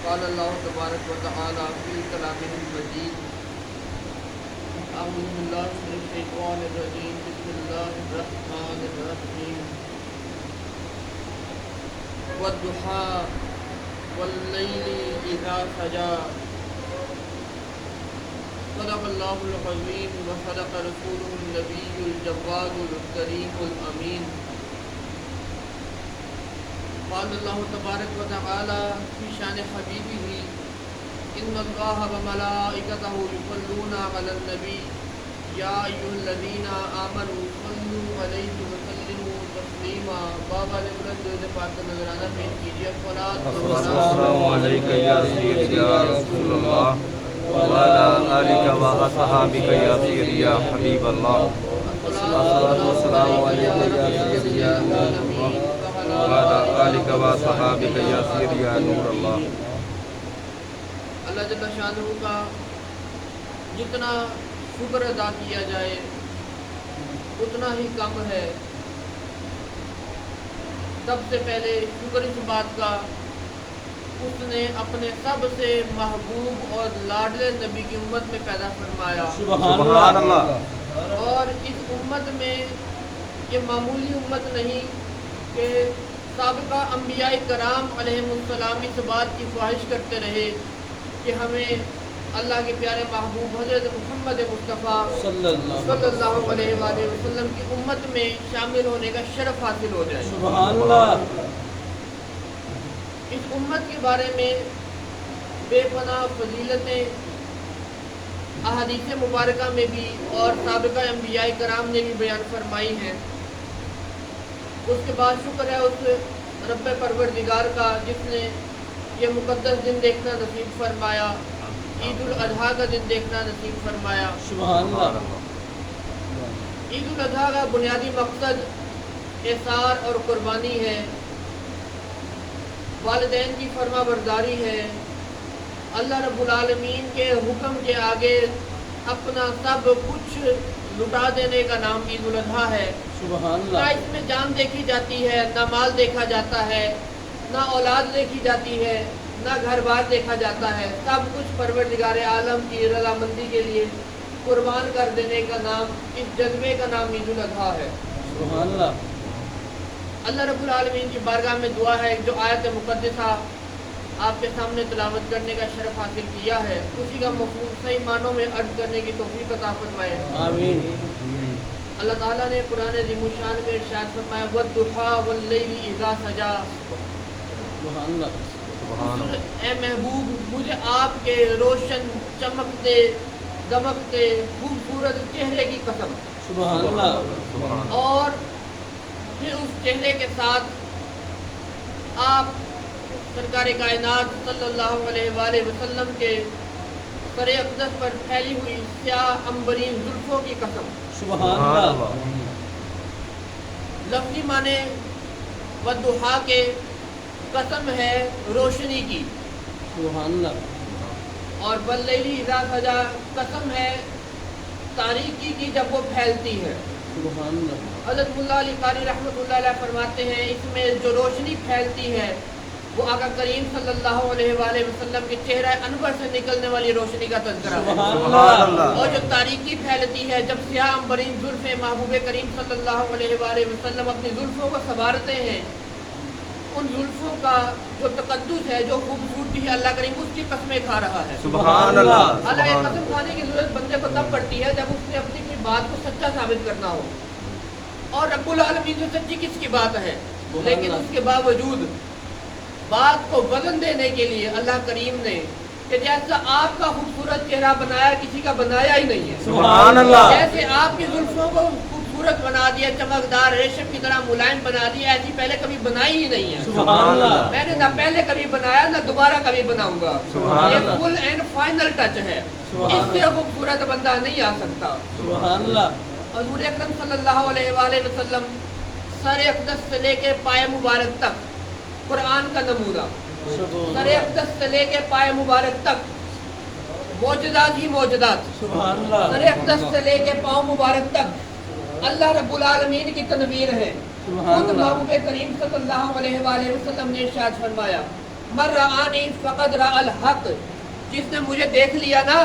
قال اللہ تبارک و تعالی فی کلامہ المجید اعوذ باللہ من الشیطان الرجیم بسم اللہ الرحمن الرحیم والضحیٰ واللیل اذا سجی صدق اللہ العظیم وصدق رسولہ النبی الجواد الکریم الامین قال اللہ تبارک و تعالی فی شان حبیبہ ان اللہ وملائکتہ یصلون علی النبی یا ایھا الذین آمنوا صلوا علیہ وسلموا تسلیما بابا لبرد جو پاک نظرانہ پیش کیجیے السلام علیکم یا سید یا رسول اللہ وعلی آلک و اصحابک یا سید یا حبیب اللہ السلام علیکم یا سید یا نور اللہ وعلی آلک و اصحابک یا سید یا نور اللہ۔ اللہ جل شانہ کا جتنا شکر ادا کیا جائے اتنا ہی کم ہے۔ سب سے پہلے شکر اس بات کا اس نے اپنے سب سے محبوب اور لاڈلے نبی کی امت میں پیدا فرمایا، سبحان اللہ۔ اور اس امت میں یہ معمولی امت نہیں کہ سابقہ انبیاء کرام علیہم السلام اس بات کی خواہش کرتے رہے کہ ہمیں اللہ کے پیارے محبوب حضرت محمد مصطفیٰ صلی اللہ علیہ وآلہ وسلم کی امت میں شامل ہونے کا شرف حاصل ہو جائے۔ سبحان اللہ۔ اس امت کے بارے میں بے پناہ فضیلتیں احادیث مبارکہ میں بھی اور سابقہ انبیاء کرام نے بھی بیان فرمائی ہیں۔ اس کے بعد شکر ہے اس رب پروردگار کا جس نے یہ مقدس دن دیکھنا نصیب فرمایا، عید الاضحیٰ کا دن دیکھنا نصیب فرمایا۔ سبحان اللہ۔ عید الاضحیٰ کا بنیادی مقصد احسار اور قربانی ہے، والدین کی فرما برداری ہے، اللہ رب العالمین کے حکم کے آگے اپنا سب کچھ لٹا دینے کا نام عید الاضحیٰ ہے۔ سبحان نہ اللہ۔ اس میں جان دیکھی جاتی ہے، نہ مال دیکھا جاتا ہے، نہ اولاد دیکھی جاتی ہے، نہ گھر بار دیکھا جاتا ہے، سب کچھ پروردگار عالم کی رضامندی کے لیے قربان کر دینے کا نام، اس جذبے کا نام عید الاضحیٰ ہے۔ سبحان اللہ۔ اللہ رب العالمین کی بارگاہ میں دعا ہے جو آیت مقدسہ آپ کے سامنے تلاوت کرنے کا شرف حاصل کیا ہے، اسی کا مفہوم صحیح معنوں میں عرض کرنے کی توفیق عطا فرمائے۔ آمین۔ اللہ تعالیٰ نے قرآن عظیم الشان میں ارشاد فرمایا وَالضُّحَىٰ وَاللَّيْلِ إِذَا سَجَىٰ۔ سبحان اللہ۔ اے محبوب مجھے آپ کے روشن چمکتے دمکتے خوبصورت چہرے کی قسم، سبحان اللہ۔ اور پھر اس چہرے کے ساتھ آپ سرکار کائنات صلی اللہ علیہ وآلہ وسلم کے سر اقدس پر پھیلی ہوئی سیاہ عنبرین زلفوں کی قسم۔ سبحان اللہ۔ لفظی معنی والضحیٰ کے قسم ہے روشنی کی، سبحان اللہ۔ اور واللیل اذا سجا قسم ہے تاریکی کی جب وہ پھیلتی ہے۔ سبحان اللہ۔ حضرت ملا علی قاری رحمۃ اللہ علیہ فرماتے ہیں اس میں جو روشنی پھیلتی ہے وہ آقا کریم صلی اللہ علیہ وآلہ وسلم کے چہرہ انور سے نکلنے والی روشنی کا تذکرہ ہے، سبحان اللہ۔ اور جو تاریکی پھیلتی ہے جب سیاہ عنبرین زلفیں محبوب کریم صلی اللہ علیہ وآلہ وسلم اپنی زلفوں کو سنوارتے ہیں، ان زلفوں کا جو تقدس ہے، جو خوبصورتی ہے، اللہ کریم اس کی قسمیں کھا رہا ہے۔ سبحان اللہ۔ حالانکہ قسم کھانے کی ضرورت بندے کو تب پڑتی ہے جب اس نے اپنی کوئی بات کو سچا ثابت کرنا ہو، اور رب العالمین سے سچی کس کی بات ہے، لیکن اس کے باوجود بات کو وزن دینے کے لیے اللہ کریم نے کہ جیسا آپ کا خوبصورت چہرہ بنایا کسی کا بنایا ہی نہیں ہے، سبحان اللہ۔ جیسے آپ کی زلفوں کو خوبصورت بنا دیا، چمکدار ریشم کی طرح ملائم بنا دیا، ایسی پہلے کبھی بنائی ہی نہیں ہے۔ سبحان اللہ۔ میں نے نہ پہلے کبھی بنایا نہ دوبارہ کبھی بناؤں گا، سبحان یہ اللہ۔ فل اینڈ فائنل ٹچ ہے، اس سے خوبصورت بندہ نہیں آ سکتا۔ سبحان اللہ۔ حضور اکرم صلی اللہ علیہ وآلہ وسلم سر اقدس سے لے کے پائے مبارک تک قرآن کا نمونہ، سر اقدس سے لے کے پائے مبارک تک معجزات ہی معجزات، سبحان اللہ۔ سر اقدس سے لے کے پاؤں مبارک تک اللہ رب العالمین کی تنویر ہے۔ سبحان خود اللہ۔ محبوب کریم صلی اللہ علیہ وآلہ وسلم نے ارشاد فرمایا मर रआनी फ़क़द रअल हक़, जिसने मुझे देख लिया ना,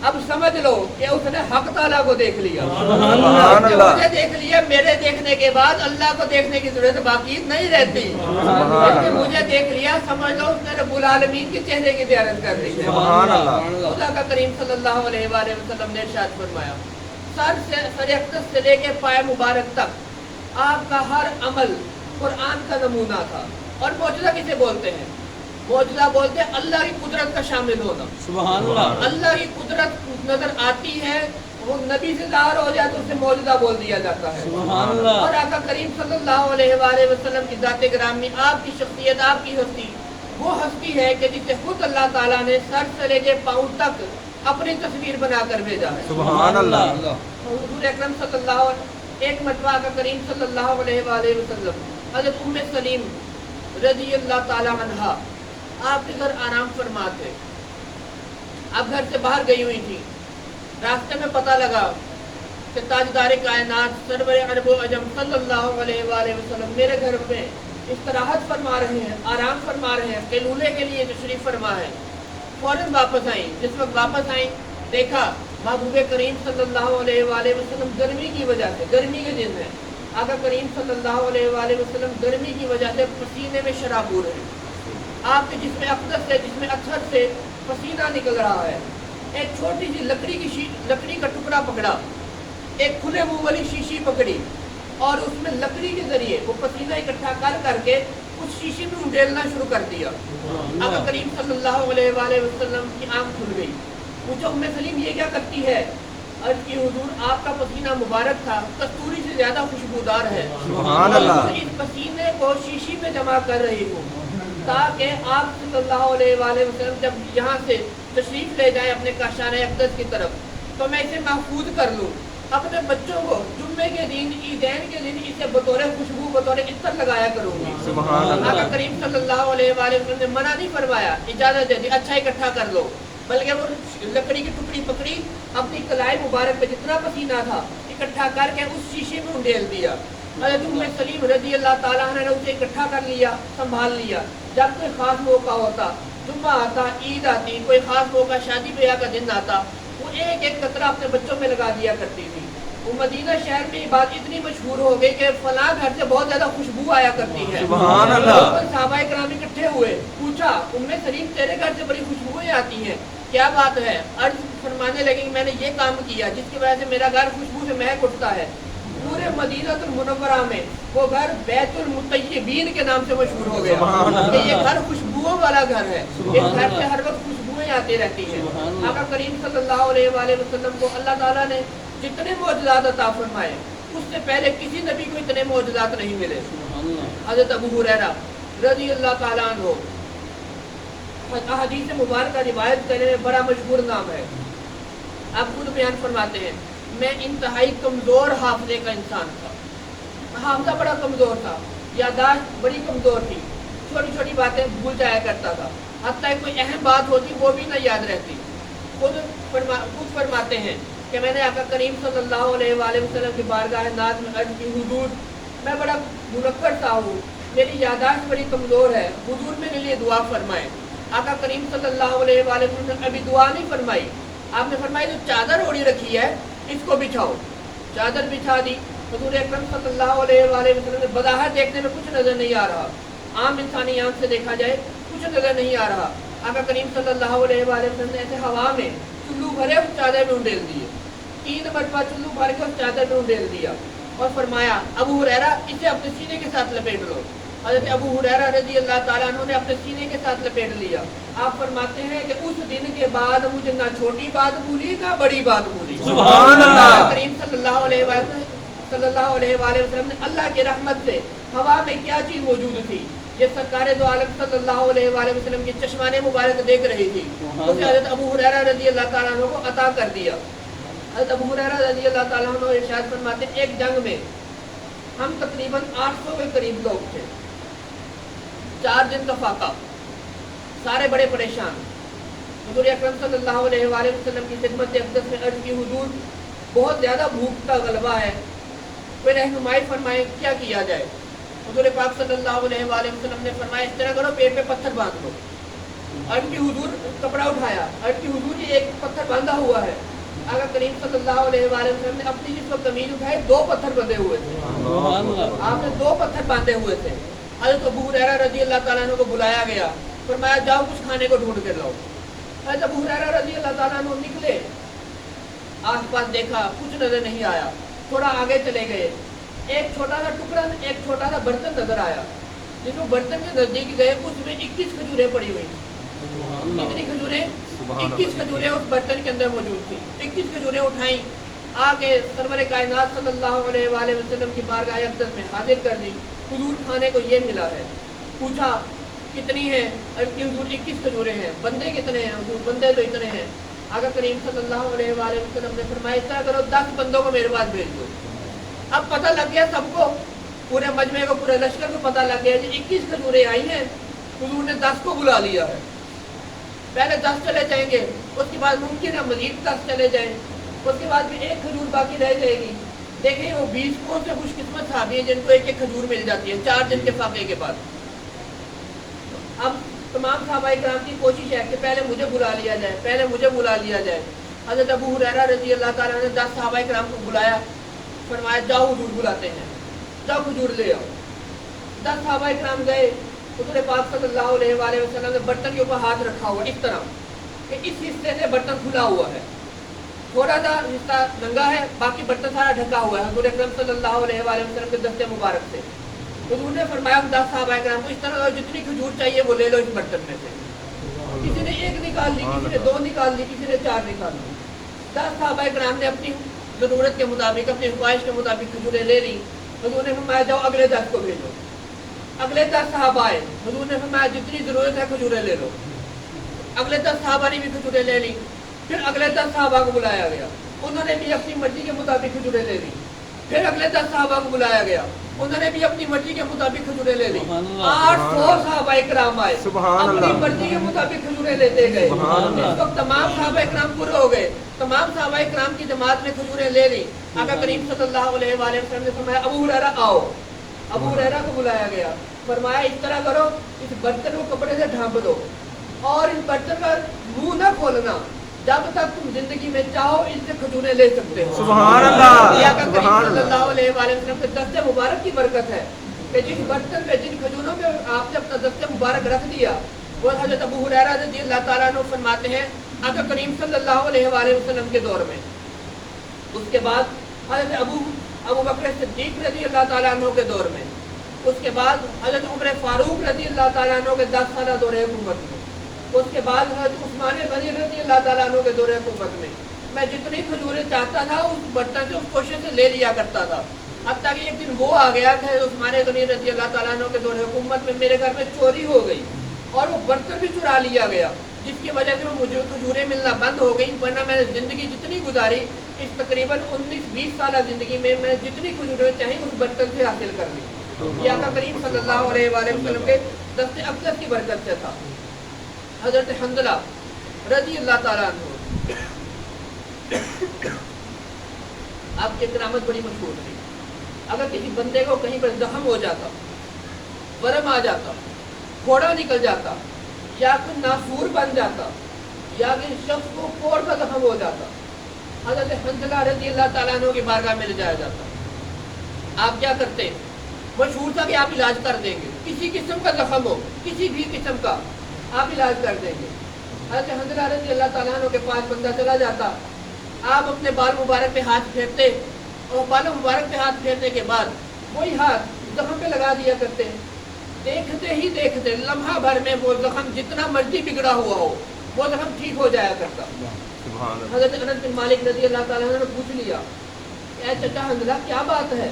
अब समझ लो कि उसने हक ताला को देख लिया। सुभान अल्लाह। मुझे देख लिया, मेरे देखने के बाद अल्लाह को देखने की जरूरत बाकी नहीं रहती। जिसने मुझे देख लिया, समझ लो उसने रब्बुल आलमीन के चेहरे की ज़ियारत कर ली है। सुभान अल्लाह। खुदा का करीम सल्लल्लाहु अलैहि वसल्लम ने इरशाद फरमाया, सर अक़दस से लेके पाए मुबारक तक आपका हर अमल कुरान का नमूना था। और मौजूदा किसे बोलते हैं? मौजूदा बोलते हैं अल्लाह की कुदरत का शामिल होना। सुभान अल्लाह। अल्लाह की कुदरत नजर आती है, वो नबी से ज़ाहिर हो जाए तो उसे मौजूदा बोल दिया जाता है। सुभान अल्लाह। और आका करीम सल्लल्लाहु अलैहि वसल्लम की ज़ात गिरामी, आपकी शख्सियत, आपकी हस्ती वो हस्ती है कि जिसे खुद अल्लाह ताला ने सर से लेके पाँव तक अपनी तस्वीर बनाकर भेजा है। सुभान अल्लाह। हुजूर अकरम सल्लल्लाहु एक मरतबा आका करीम सल्लल्लाहु अलैहि वसल्लम हज़रत उम्मे सलीम रज़ी अल्लाह ताला अन्हा आपके घर आराम फरमा थे। अब घर से बाहर गई हुई थी, रास्ते में पता लगा कि ताजदार कायनात सरवर अरब व अजम सल्लल्लाहु अलैहि वसल्लम मेरे घर में इस्तराहत फरमा रहे हैं, आराम फरमा रहे हैं, कैलूले के लिए तशरीफ फरमा है। फौरन वापस आई। जिस वक्त वापस आई देखा महबूब करीम सल्लल्लाहु अलैहि वसल्लम गर्मी की वजह से, गर्मी के दिन है, आका करीम सल्लल्लाहु अलैहि वसल्लम गर्मी की वजह से पसीने में शराबूर है। आपके जिसमें अक़दस से, जिसमें अक्षर से पसीना निकल रहा है। एक छोटी सी लकड़ी का टुकड़ा पकड़ा, एक खुले मुंह वाली शीशी पकड़ी और उसमें लकड़ी के जरिए वो पसीना इकट्ठा कर करके उस शीशी में उंडेलना शुरू कर दिया। आका करीम सल्लल्लाहु अलैहि वसल्लम की आंख खुल गई। पूछा उम्मे सलीम ये क्या करती है? अर्ज़ की हुजूर आपका पसीना मुबारक था, कस्तूरी से ज्यादा खुशबूदार है। सुभान अल्लाह। इस पसीने को शीशी में जमा कर रही हूँ ताकि आप सल्लल्लाहु अलैहि वसल्लम जब यहाँ से तशरीफ ले जाएं अपने काशाने अक़दस की तरफ तो मैं इसे महफूज कर लूँ। अपने बच्चों को जुम्मे के दिन, ईदैन के दिन इसे बतौर खुशबू, बतौर इत्तर लगाया करूँगी। सुभान अल्लाह। आका करीम सल्लल्लाहु अलैहि वसल्लम ने मना नहीं फरमाया, इजाज़त दे दी, अच्छा इकट्ठा कर लो। बल्कि वो लकड़ी की टुकड़ी पकड़ी, अपनी कलाई मुबारक पे जितना पसीना था इकट्ठा करके उस शीशे में उंडेल दिया। हज़रत उम्मे सलीम रज़ी अल्लाह ताला अन्हा ने उसे इकट्ठा कर लिया, संभाल लिया। जब कोई ख़ास मौका होता, जुम्मा आता, ईद आती, कोई ख़ास मौका, शादी ब्याह का दिन आता, वो एक एक कतरा अपने बच्चों में लगा दिया करती थी। वो मदीना शहर में ये बात इतनी मशहूर हो गई कि फलां घर से बहुत ज़्यादा खुशबू आया करती है। सुभान अल्लाह। सहाबाए किराम इकट्ठे हुए, पूछा उम्मे सलीम तेरे घर से बड़ी खुशबुएं आती हैं, क्या बात है? अर्ज फरमाने लगे कि मैंने ये काम किया जिसकी वजह से मेरा घर खुशबू से महक उठता है। पूरे मदीनातुल मुनव्वरा में वो घर बैतुल मुतय्यबीन के नाम से मशहूर हो गया कि ये घर खुशबुओं वाला घर है। इस घर से हर वक्त खुशबुएं आती रहती हैं। आका करीम सल्लल्लाहु अलैहि वसल्लम को अल्लाह ताला ने जितने मौजज़ात अता फरमाए उससे पहले किसी नबी को इतने मौजज़ात नहीं मिले। हज़रत अबू हुरैरा रज़ी अल्लाह ताला अन्हु हदीस मुबारक का रिवायत करने में बड़ा मशहूर नाम है। आप खुद बयान फरमाते हैं, मैं इंतहाई कमज़ोर हाफजे का इंसान था। हाफजा बड़ा कमज़ोर था, यादाश्त बड़ी कमज़ोर थी, छोटी छोटी बातें भूल जाया करता था, हत्ता कोई अहम बात होती वो भी ना याद रहती। खुद फरमाते हैं कि मैंने आका करीम सल्लल्लाहु अलैहि वसल्लम की बारगाह नाज़ में अर्ज़ की, हुजूर मैं बड़ा मुनक्कर सा हूँ, मेरी यादाश्त बड़ी कमज़ोर है, हुजूर मेरे लिए दुआ फरमाएं। आका करीम सल्लल्लाहु अलैहि वसल्लम ने अभी दुआ नहीं फरमाई, आपने फरमाई जो चादर ओढ़ी रखी है इसको बिछाओ। चादर बिछा दी। हुजूर अकरम सल्लल्लाहु अलैहि वसल्लम ने बज़ाहिर देखने में कुछ नज़र नहीं आ रहा, आम इंसानी आंख से देखा जाए कुछ नज़र नहीं आ रहा। आका करीम सल्लल्लाहु अलैहि वसल्लम ने ऐसे हवा में चुल्लू भरे उस चादर में उंडेल दिए, 3 मरतबा चुल्लू भर के उस चादर में उंडेल दिया और फरमाया अबू हुरैरा इसे अपने सीने के साथ लपेट लो। हज़रत अबू हुरैरा रज़ी अल्लाह ताला अन्हु ने अपने सीने के साथ लपेट लिया। आप फरमाते हैं कि उस दिन के बाद मुझे ना छोटी बात भूली ना बड़ी बात भूली। सुभान अल्लाह। करीम सल्लल्लाहु अलैहि वसल्लम ने अल्लाह की रहमत से हवा में क्या चीज़ मौजूद थी ये सरकार दो आलम सल्लल्लाहु अलैहि वसल्लम की चश्माने मुबारक देख रही थी, उसे हज़रत अबू हुरैरा रज़ी अल्लाह ताला अन्हु को अता कर दिया। हज़रत अबू हुरैरा रज़ी अल्लाह ताला अन्हु इरशाद फरमाते हैं, एक जंग में हम तकरीबन 800 के करीब लोग थे, 4 दिन का फाका, सारे बड़े परेशान। हुजूर अकरम सल्लल्लाहु अलैहि वसल्लम की खिदमत अक़दस में अर्ज़ की, हुजूर बहुत ज़्यादा भूख का गलबा है, कोई रहनुमाई फरमाएं क्या किया जाए। हुजूर पाक सल्लल्लाहु अलैहि वसल्लम ने फरमाया इस तरह करो, पेट पे पत्थर बांध लो। अर्ज की हुजूर कपड़ा उठाया, अर्ज की हुजूर ये एक पत्थर बांधा हुआ है। आका करीम सल्लल्लाहु अलैहि वसल्लम ने अपनी जिस वक्त कमीज उठाई 2 पत्थर बंधे हुए थे। आपने 2 पत्थर बांधे हुए थे। हज़रत अबू हुरैरा रज़ी अल्लाह ताला अन्हु को बुलाया गया, फरमाया जाओ कुछ खाने को ढूंढ कर लाओ। हज़रत अबू हुरैरा रज़ी अल्लाह ताला अन्हु निकले, आस-पास देखा, कुछ नजर नहीं आया। थोड़ा आगे चले गए, एक छोटा सा टुकड़ा, एक छोटा सा बर्तन नजर आया। जिस बर्तन के नजदीक गए उसमें 21 खजूरें पड़ी हुई। कितनी खजूरें? 21 खजूरें उस बर्तन के अंदर मौजूद थी। 21 खजूरें उठाई, आके सरवर कायनात सल्लल्लाहु अलैहि वसल्लम की बारगाह अक़दस में हाजिर कर दी। हुजूर खाने को ये मिला है। पूछा कितनी है? हुजूर 21 खजूरें हैं। बंदे कितने हैं? हुजूर बंदे तो इतने हैं। आका करीम सल्लल्लाहु अलैहि वसल्लम ने फरमाया इस तरह करो, 10 बंदों को मेरे पास भेज दो। अब पता लग गया सबको, पूरे मजमे को, पूरे लश्कर को पता लग गया कि 21 खजूरें आई हैं। हुजूर ने 10 को बुला लिया है। पहले 10 चले जाएंगे, उसके बाद मुमकिन है मजीद 10 चले जाएं, उसके बाद भी 1 खजूर बाकी रह जाएगी। देखिए वो 20 कौन से खुशकिस्मत साहबी हैं जिनको 1-1 खजूर मिल जाती है 4 दिन के फाके के बाद। अब तमाम सहाबा इकराम की कोशिश है कि पहले मुझे बुला लिया जाए, पहले मुझे बुला लिया जाए। हज़रत अबू हुरैरा रज़ी अल्लाह ताला ने 10 सहाबा इकराम को बुलाया, फरमाया जाओ हुजूर बुलाते हैं, जाओ हुजूर ले आओ। 10 सहाबा इकराम गए, हुजूर पाक सल्लल्लाहु अलैहि वसल्लम ने बर्तन के ऊपर हाथ रखा हुआ इस तरह कि इस हिस्से से बर्तन खुला हुआ है, थोड़ा सा हिस्सा नंगा है, बाकी बर्तन सारा ढका हुआ है। हुजूर अकरम सल्लल्लाहु अलैहि वसल्लम के दस्ते मुबारक से हुजूर ने फरमाया 10 सहाबा इकराम को इस तरह जितनी खजूर चाहिए वो ले लो इस बर्तन में से। किसी ने 1 निकाल ली, किसी ने 2 निकाल ली, किसी ने 4 निकाल ली। 10 सहाबा इकराम ने अपनी ज़रूरत के मुताबिक, अपनी ख्वाहिश के मुताबिक खजूरें ले ली। हुजूर ने फरमाया जाओ अगले 10 को भेजो। अगले 10 सहाबा आए, हुजूर ने फरमाया जितनी ज़रूरत है खजूरें ले लो। अगले 10 सहाबा ने भी खजूरें ले ली। फिर अगले 10 सहाबा को बुलाया गया, उन्होंने भी अपनी मर्जी के मुताबिक खजूरें ले ली। फिर अगले 10 सहाबा को बुलाया गया, उन्होंने भी अपनी मर्जी के मुताबिक खजूरें ले ली। 800 सहाबा इकराम आए, अपनी मर्जी के मुताबिक खजूरें लेते गए। इस वक्त तमाम सहाबा इकराम पूरे हो गए, तमाम सहाबा इकराम की जमात ने खजूरें ले ली। आका करीम सल्लल्लाहु अलैहि वसल्लम ने फरमाया अबू हुरैरा आओ। अबू हुरैरा को बुलाया गया, फरमाया इस तरह करो, इस बर्तन को कपड़े से ढांप दो और इस बर्तन का मुंह न खोलना, जब तक तुम जिंदगी में चाहो इससे खजूरें ले सकते हो। सुभान अल्लाह, सुभान अल्लाह। सल्लल्लाहु अलैहि वसल्लम के दस्ते मुबारक की बरकत है कि जिस बर्तन पे, जिन खजूरों पे आपने अपना दस्ते मुबारक रख दिया, वो हज़रत अबू हुरैरा रज़ी अल्लाह ताला अन्हु फरमाते हैं आका करीम सल्लल्लाहु अलैहि वसल्लम के दौर में, उसके बाद हज़रत अबू बकर सिद्दीक़ रज़ी अल्लाह ताला अन्हु के दौर में, उसके बाद हज़रत उमर फारूक रज़ी अल्लाह ताला अन्हु के 10 साल दौरे हुकूमत में, उसके बाद हज़रत उस्मान गनी रज़ी अल्लाह ताला अन्हु के दौरे हुकूमत में मैं जितनी खजूरें चाहता था उस बर्तन से, उस कोशिश से ले लिया करता था। हत्ता कि एक दिन वो आ गया कि उस्मान गनी रज़ी अल्लाह ताला अन्हु के दौरे हुकूमत में मेरे घर में चोरी हो गई और वो बर्तन भी चुरा लिया गया, जिसकी वजह से मुझे खजूरें मिलना बंद हो गई। वरना मैंने ज़िंदगी जितनी गुजारी, इस तकरीबन 19-20 साल ज़िंदगी में मैं जितनी खजूरें चाही उस बर्तन से हासिल कर ली। ये आका करीम सल्लल्लाहु अलैहि वसल्लम के दस्ते अक़दस की बरकत से था। हज़रत हंज़ला रज़ी अल्लाह ताला अन्हु, आपकी करामत बड़ी मशहूर थी। अगर किसी बंदे को कहीं पर जख्म हो जाता, वरम आ जाता, फोड़ा निकल जाता, या कोई नासूर बन जाता, या किसी शख्स को कोड़ का जख्म हो जाता, हज़रत हंज़ला रज़ी अल्लाह ताला अन्हु की बारगाह में ले जाया जाता। आप क्या करते? मशहूर था कि आप इलाज कर देंगे, किसी किस्म का जख्म हो, किसी भी किस्म का आप इलाज कर देंगे। हज़रत हंज़ला रज़ी अल्लाह ताला अन्हु के पास बंदा चला जाता, आप अपने बाल मुबारक पे हाथ फेरते और बालों मुबारक पे हाथ फेरने के बाद वही हाथ जख्म पे लगा दिया करते। देखते ही देखते लम्हा भर में वो जख्म जितना मर्जी बिगड़ा हुआ हो वो जख्म ठीक हो जाया करता। हज़रत अनस बिन मालिक रज़ी अल्लाह ताला अन्हु ने पूछ लिया, ऐ चचा हंज़ला क्या बात है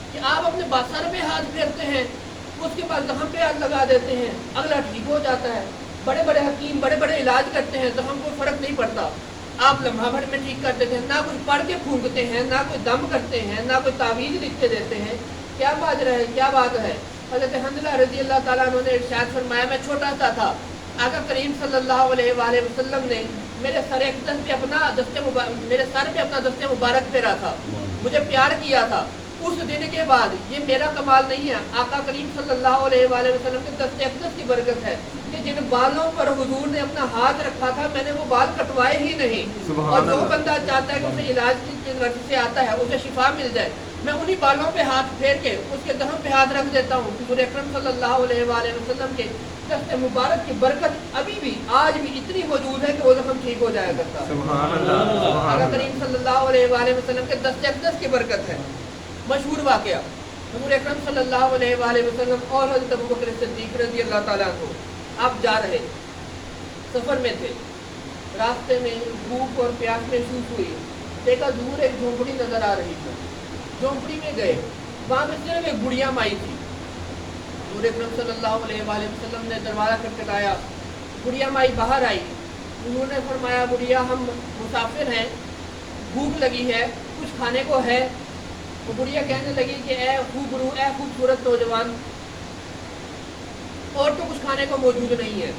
कि आप अपने सर पे हाथ फेरते हैं, उसके बाद जख्म पे हाथ लगा देते हैं, अगला ठीक हो जाता है। बड़े बड़े हकीम बड़े बड़े इलाज करते हैं, जख्म को फर्क नहीं पड़ता, आप लम्हा भर में ठीक कर देते हैं, ना कुछ पढ़ के फूंकते हैं, ना कोई दम करते हैं, ना कोई तावीज़ लिख के देते हैं। क्या बाजरा है, क्या बात है? हज़रत हंज़ला रज़ी अल्लाह ताला अन्हु ने इरशाद फरमाया, मैं छोटा सा था, आका करीम सल्लल्लाहु अलैहि वसल्लम ने मेरे सर पे अपना दस्ते मुबारक फेरा था, मुझे प्यार किया था। उस दिन के बाद, ये मेरा कमाल नहीं है, आका करीम सल्लल्लाहु अलैहि वसल्लम के दस्ते अक़दस की बरकत है कि जिन बालों पर हुजूर ने अपना हाथ रखा था, मैंने वो बाल कटवाए ही नहीं। और जो बंदा चाहता है कि उसे इलाज की मर्ज़ी से आता है, उसे शिफा मिल जाए, मैं उन्हीं बालों पे हाथ फेर के उसके दहम पे हाथ रख देता हूँ। हुजूर अकरम सल्लल्लाहु अलैहि वसल्लम के दस्ते मुबारक की बरकत अभी भी आज भी इतनी मौजूद है कि वो जख्म ठीक हो जाया करता है। सुभान अल्लाह। आका करीम सल्लल्लाहु अलैहि वसल्लम के दस्ते अक़दस की बरकत है। मशहूर वाक़या, हुजूर अकरम सल्लल्लाहु अलैहि वसल्लम और हज़रत अबू बकर सिद्दीक़ रज़ी अल्लाह ताला अन्हु आप जा रहे, सफ़र में थे, रास्ते में भूख और प्यास महसूस हुई, देखा दूर एक झोंपड़ी नज़र आ रही थी, झोंपड़ी में गए, वहाँ में सिर्फ एक बुढ़िया माई थी। हुजूर अकरम सल्लल्लाहु अलैहि वसल्लम ने दरवाज़ा खटखटाया, बुढ़िया माई बाहर आई। हुजूर ने फरमाया, बुढ़िया हम मुसाफिर हैं, भूख लगी है, कुछ खाने को है? वो बुढ़िया कहने लगी कि ए खूबरू, ए खूबसूरत नौजवान, और तो कुछ खाने को मौजूद नहीं है।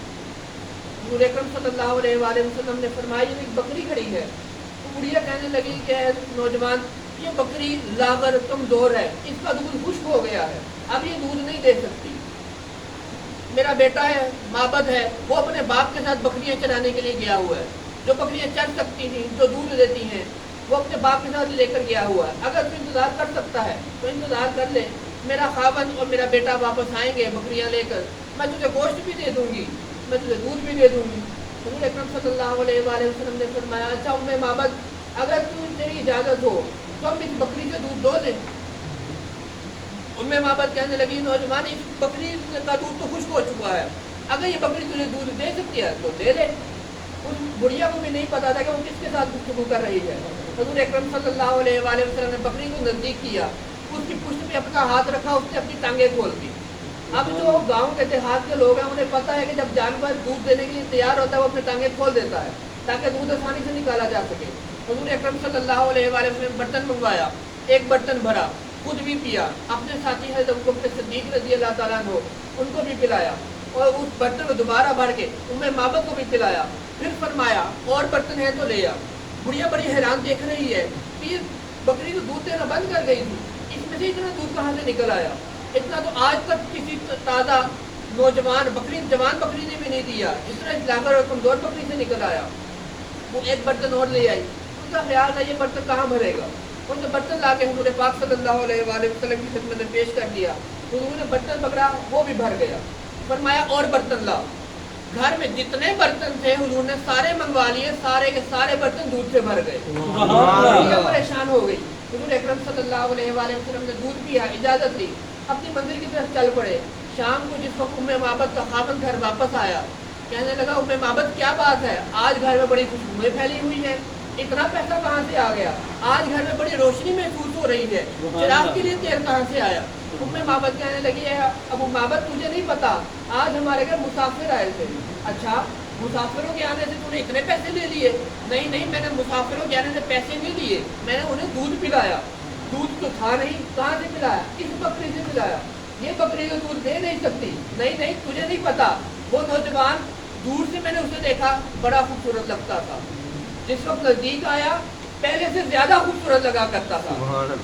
हुजूर अकरम सल्लल्लाहु अलैहि वसल्लम ने फरमाया, एक बकरी खड़ी है। तो बुढ़िया कहने लगी कि नौजवान, ये बकरी लागर कमज़ोर है, इसका दूध खुश्क हो गया है, अब ये दूध नहीं दे सकती। मेरा बेटा है, माबद है, वो अपने बाप के साथ बकरियां चराने के लिए गया हुआ है, जो बकरियां चर सकती थी, जो दूध देती हैं, वो अपने बाप के साथ लेकर गया हुआ है। अगर तू इंतज़ार कर सकता है तो इंतज़ार कर ले, मेरा खावन और मेरा बेटा वापस आएंगे बकरियां लेकर, मैं तुझे गोश्त भी दे दूंगी, मैं तुझे दूध भी दे दूंगी। हुजूर अकरम सल्लल्लाहु अलैहि वसल्लम ने फरमाया, अच्छा उम्मे माबद, अगर तू तेरी इजाज़त हो तो हम इस बकरी से दूध दो लें। उम्मे माबद कहने लगी, नौजवान, इस बकरी का दूध तो खुश्क हो चुका है, अगर ये बकरी तुझे दूध दे सकती है तो दे ले। उस बुढ़िया को भी नहीं पता था कि वो किसके साथ गुफ्तगू कर रही है। हुजूर अकरम सल्लल्लाहु अलैहि वसल्लम ने बकरी को नज़दीक किया, उसकी पुष्ट पे अपना हाथ रखा, उसने अपनी टांगें खोल दी। अब जो गांव के देहात के लोग हैं, उन्हें पता है कि जब जानवर दूध देने के लिए तैयार होता है, वो अपनी टांगें खोल देता है ताकि दूध आसानी से निकाला जा सके। हुजूर अकरम सल्लल्लाहु अलैहि वसल्लम ने बर्तन मंगवाया, एक बर्तन भरा, खुद भी पिया, अपने साथी हज़रत अबू बकर सिद्दीक़ रज़ी अल्लाह ताला अन्हु उनको भी पिलाया, और उस बर्तन को दोबारा भर के उम्मे माबद को भी पिलाया। फिर फरमाया, और बर्तन है तो ले आ। बुढ़िया बड़ी हैरान देख रही है कि ये बकरी तो दूध देना बंद कर गई थी, इसमें से इतना दूध कहाँ से निकल आया? इतना तो आज तक किसी ताज़ा नौजवान बकरी, जवान बकरी ने भी नहीं दिया, इतना लागर और कमज़ोर बकरी से निकल आया। वो एक बर्तन और ले आई, उसका ख्याल था ये बर्तन कहाँ भरेगा, उनने बर्तन ला के हुजूर पाक सल्लल्लाहु अलैहि वसल्लम की खिदमत में पेश कर दिया। हुजूर ने बर्तन पकड़ा, वो भी भर गया। फरमाया, और बर्तन ला। घर में जितने बर्तन थे हुजूर ने सारे मंगवा लिए, सारे के सारे बर्तन दूध से भर गए। परेशान हो गई। हुजूर अकरम सल्लल्लाहु अलैहि वसल्लम ने दूध पिया, इजाज़त दी, अपनी मंजिल की तरफ चल पड़े। शाम को जिस वक्त उम्मे माबद का खावन घर वापस आया, कहने लगा, उम्मे माबद क्या बात है, आज घर में बड़ी खुशबुएं फैली हुई है, इतना पैसा कहाँ से आ गया, आज घर में बड़ी रोशनी महसूस हो रही है, चिराग के लिए तेल कहाँ से आया? उम्मे माबद कहने लगी, है अबू माबद, तुझे नहीं पता, आज हमारे घर मुसाफिर आए थे। अच्छा, मुसाफिरों के आने से तूने इतने पैसे ले लिए? नहीं नहीं, मैंने मुसाफिरों के आने से पैसे नहीं लिए, मैंने उन्हें दूध पिलाया। दूध तो था नहीं, कहाँ से पिलाया? इस बकरी से पिलाया, ये बकरी तो दूध दे नहीं सकती। नहीं नहीं, तुझे नहीं पता, वो नौजवान दूर से मैंने उसे देखा, बड़ा खूबसूरत लगता था, जिस वक्त नज़दीक आया पहले से ज़्यादा खूबसूरत लगा करता था।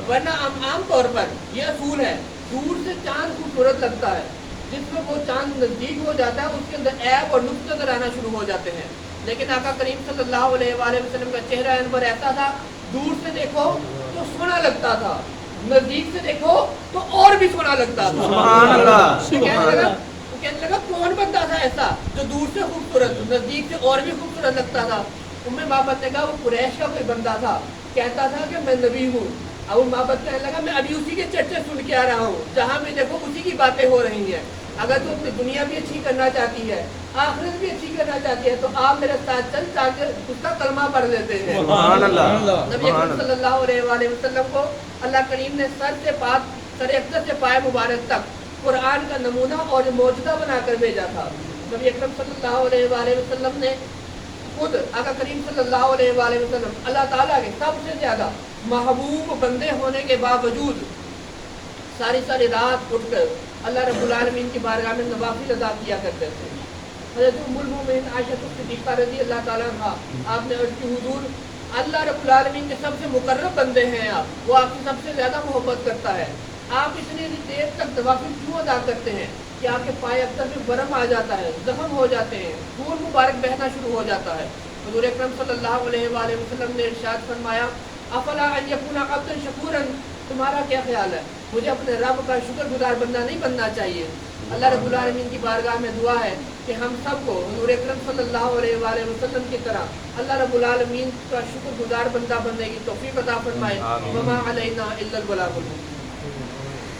वरना आम तौर पर यह असूल है, दूर से चांद खूबसूरत लगता है, जिसमें वो चांद नज़दीक हो जाता है उसके अंदर ऐब और नुक्स नजर आना शुरू हो जाते हैं। लेकिन आका करीम सल्लल्लाहु अलैहि वसल्लम का चेहरा अनवर ऐसा था, दूर से देखो तो सोना लगता था, नज़दीक से देखो तो और भी सोना लगता था। कहने लगा, कौन बनता था ऐसा जो दूर से खूबसूरत, नज़दीक से और भी खूबसूरत लगता था? उम्मे माबद ने कहा, वो कुरैश का कोई बंदा था, कहता था कि मैं नबी हूँ। अब उम्मे माबद कहने लगा, मैं अभी उसी के चर्चे सुन के आ रहा हूँ, जहाँ भी देखो उसी की बातें हो रही हैं। अगर तुम अपनी दुनिया भी अच्छी करना चाहती है, आखिरत भी अच्छी करना चाहती है, तो आप मेरे साथ चल, ताकि उसका कलमा पढ़ लेते हैं। नबी अकरम सल्लल्लाहु अलैहि वसल्लम को अल्लाह करीम ने सर से अक़दस से पाए मुबारक तक कुरान का नमूना और मौजूदा बनाकर भेजा था। नबी अकरम सल्लल्लाहु अलैहि वसल्लम ने खुद आका करीम सल्लल्लाहु अलैहि वसल्लम अल्लाह ताला के सबसे ज़्यादा महबूब बंदे होने के बावजूद सारी सारी रात उठकर अल्लाह रब्बुल आलमीन की बारगाह में नवाफिल अदा किया करते थे। हज़रत उम्मुल मोमिनीन आयशा सिद्दीक़ा रज़ी अल्लाह ताला अन्हा, आपने अर्ज़ की, हुज़ूर अल्लाह रब्बुल आलमीन के सबसे मुकर्रब बंदे हैं आप, वो आपसे सबसे ज़्यादा मोहब्बत करता है। आप इतनी देर तक नवाफिल क्यों अदा करते हैं कि आपके पाए अख्तर में बरम आ जाता है, जख्म हो जाते हैं, खून मुबारक बहना शुरू हो जाता है। हुज़ूर अकरम सल्लल्लाहु अलैहि वसल्लम ने इरशाद फरमाया, अफला अन यकूना अब्दन शकूरन, तुम्हारा क्या ख्याल है, मुझे अपने रब का शुक्रगुजार बंदा नहीं बनना चाहिए? अल्लाह रब्बुल आलमीन की बारगाह में दुआ है कि हम सबको हुज़ूर अकरम सल्लल्लाहु अलैहि वसल्लम की तरह अल्लाह रब्बुल आलमीन का शुक्रगुजार बंदा बनने की तौफीक अता फरमाए। वमा अलैना इल्लल बलागुल मुबीन।